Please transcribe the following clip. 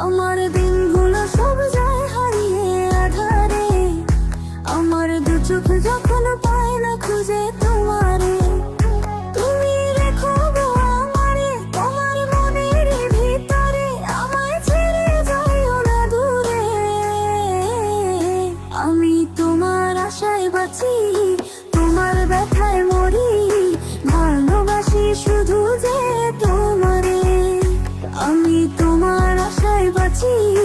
আমার দিনগুলো সব যায় হারিয়ে আধারে, আমার দু চোখ যখন পায় না খুঁজে তোমারে। তুমি রেখো গো আমারে তোমার মনের ভিতরে, আমায় ছেড়ে যাইও না দূরে। আমি তোমার আশায় বাঁচি, তোমার ব্যথায় মরি, ভালোবাসি শুধু যে তোমারে। আমি তোমার আশায় বাঁচি।